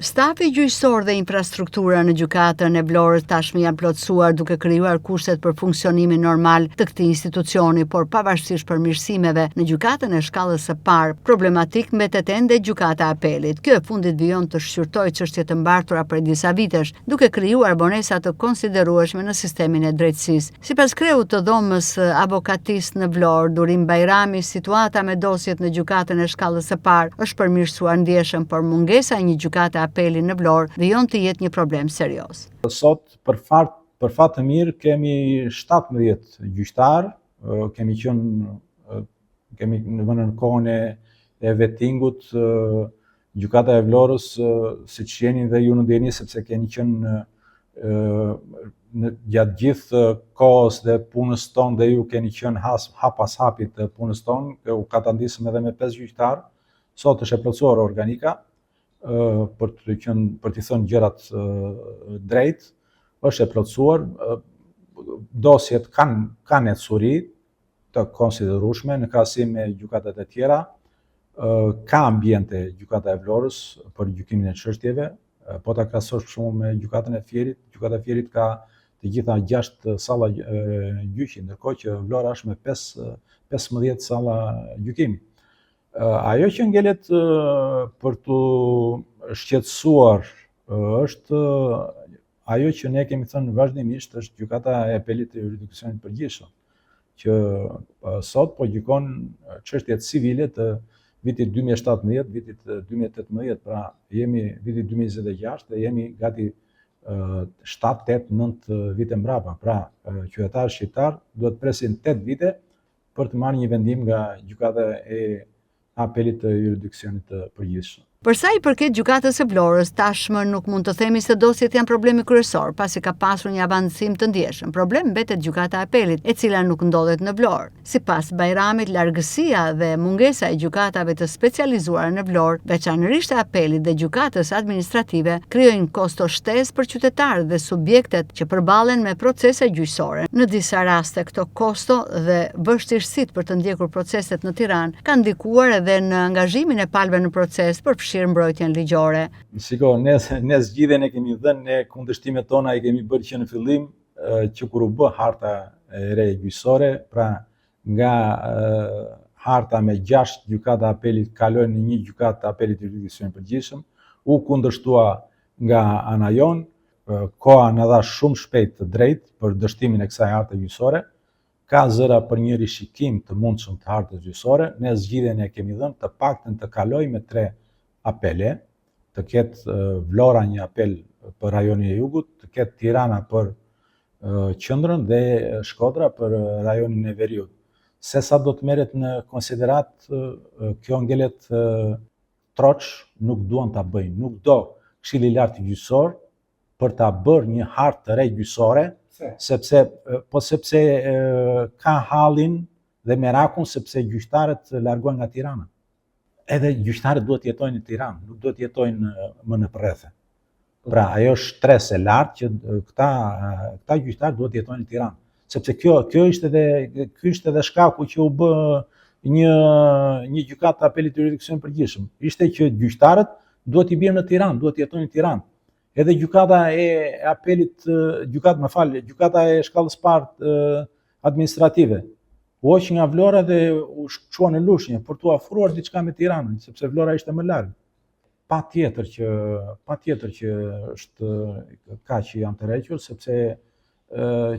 Stafi gjyqësor dhe infrastruktura në gjykatën e Vlorës tashmë janë plotësuar duke krijuar kushtet për funksionimin normal të këtij institucioni, por pavarësisht përmirësimeve në gjykatën e shkallës së parë, problematik mbetet ende gjykata e apelit. Kjo e fundit vijon të shqyrtojë çështje të mbartura prej disa vitesh, duke krijuar vonesa të konsiderueshme në sistemin e drejtësisë. Sipas kreut të dhomës avokatisë në Vlorë, Durim Bajrami, situata me dosjet në gjykatën e shkallës së parë është përmirësuar ndjeshëm, por mungesa e një gjykate apeli në Vlorë vijon të jetë një problem serioz. Sot për fat të mirë kemi 17 gjyqtar, kemi në kohën e vettingut gjykata e Vlorës, siç jeni dhe ju në ndjeni, sepse keni qenë gjatë gjithë kohës dhe punës tonë dhe ju keni qenë hap pas hapit të punës tonë, u katandisëm edhe me 5 gjyqtar. Sot është e plotësuar organika, për t'i thënë gjërat drejt, është e plotësuar, dosjet kanë ecuri të konsiderueshme në krahasim me gjykatat e tjera, ka ambiente gjykata e Vlorës për gjykimin e çështjeve, po ta krahasosh për shembull me gjykatën e Fierit, gjykata e Fierit ka të gjitha 6 salla gjyqi, ndërkohë që Vlora është me 15 salla gjykimi. Ajo që ngelet për të shqetësuar është ajo që ne kemi thënë vazhdimisht, është gjykata e apelit të jurisdiksionit përgjithshëm, që sot po gjykon çështjet civile të vitit 2017, vitit 2018, pra jemi vitit 2026 dhe jemi gati 7, 8, 9 vite mbrapa. Pra qytetarët shqiptar duhet presin 8 vite për të marrë një vendim nga gjykata e apelit të jurisdiksionit të përgjithshëm. Për sa i përket gjykatës së Vlorës, tashmë nuk mund të themi se dosjet janë problemi kryesor, pasi ka pasur një avancim të ndjeshëm. Problem mbetet gjykata e apelit, e cila nuk ndodhet në Vlorë. Sipas Bajramit, largësia dhe mungesa e gjykatave të specializuara në Vlorë, veçanërisht e apelit dhe gjykatës administrative, krijojnë kosto shtesë për qytetarët dhe subjektet që përballen me procese gjyqësore. Në disa raste këto kosto dhe vështirësitë për të ndjekur proceset në Tiranë kanë ndikuar edhe në angazhimin e palëve në proces për mbrojtjen ligjore. Shiko, ne zgjidhjen e kemi dhënë, ne kundërshtimet tona i kemi bërë që në fillim, që kur u bë harta e re gjyqësore, pra nga harta me 6 gjykata apelit kaloi në një gjykatë apelit të jurisdiksionit përgjithshëm, u kundërshtua nga ana jon, koha na dha shumë shpejt të drejtë për dështimin e kësaj harte gjyqësore. Ka zëra për një rishikim të mundshëm të hartës gjyqësore, ne zgjidhjen e kemi dhënë të paktën të kaloj me 3 apele, të ketë Vlora një apel për rajonin e Jugut, të ketë Tirana për qendrën dhe Shkodra për rajonin e Veriut. Se sa do të merret në konsiderat, kjo ngelet troç nuk duan ta bëjnë, nuk do Këshilli i Lartë gjyqësor për ta bërë një hartë të re gjyqësore, sepse ka hallin dhe merakun sepse gjyqtarët largohen nga Tirana. Edhe gjyqtarët duhet jetojnë në Tiranë, nuk duhet jetojnë më në përrethë. Pra, ajo është stres e lartë që këta gjyqtarë duhet jetojnë në Tiranë. Sepse kjo ishte edhe shkaku që u bë një gjykatë apelit të jurisdiksionit përgjithshëm. Ishte që gjyqtarët duhet i bjerë në Tiranë, duhet jetojnë në Tiranë. Edhe gjykata e apelit, gjykata e shkallës parë administrative, u hoq nga Vlora dhe u çua në Lushnjë për t'u afruar diçka me Tiranën, sepse Vlora ishte më larg. Patjetër që është kaq që janë të rrequr, sepse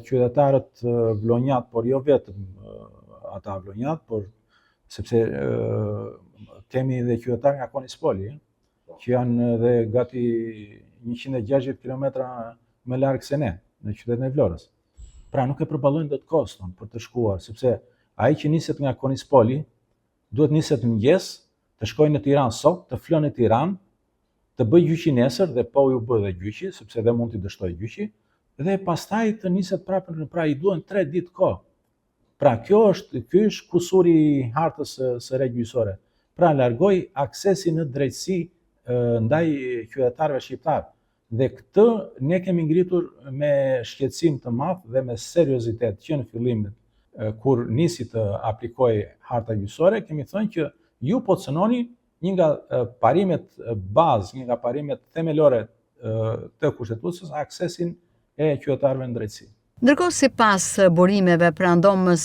qytetarët vlonjat, por jo vetëm ata vlonjat, por sepse kemi dhe qytetarë nga Konispoli, që janë dhe gati 160 km më larg se ne, në qytetin e Vlorës. Pra nuk e përballojnë dot koston për të shkuar, sepse ai që niset nga Konispoli duhet niset mëngjes, të shkojë në Tiranë sot, të flënë në Tiranë, të bëjë gjyqi nesër dhe po ju bë dhe gjyqi, sepse dhe mund t'i dështojë gjyqi, dhe pastaj të niset prapë, pra i duhen 3 ditë kohë. Pra ky është kusuri i hartës së re gjyqësore. Pra largoi aksesin në drejtësi ndaj qytetarëve shqiptar. Dhe këtë ne kemi ngritur me shqetësim të madh dhe me seriozitet që në fillim kur nisi të aplikojë harta gjyqësore, kemi thënë që ju po cënoni një nga parimet bazë, një nga parimet themelore të kushtetuesës, aksesin e qytetarëve në drejtësi. Ndërkohë, sipas burimeve pra ndomës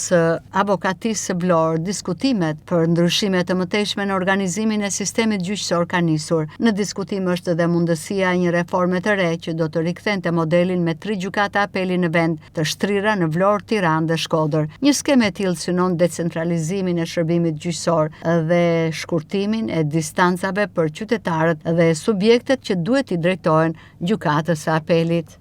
avokatisë Vlorë, diskutimet për ndryshime të mëtejshme në organizimin e sistemit gjyqësor ka nisur. Në diskutim është edhe mundësia e një reforme të re që do të rikthente modelin me 3 gjykata apeli në vend të shtrira në Vlorë, Tiranë dhe Shkodër. Një skemë e tillë synon decentralizimin e shërbimit gjyqësor dhe shkurtimin e distancave për qytetarët dhe subjektet që duhet i drejtohen gjykatës së apelit.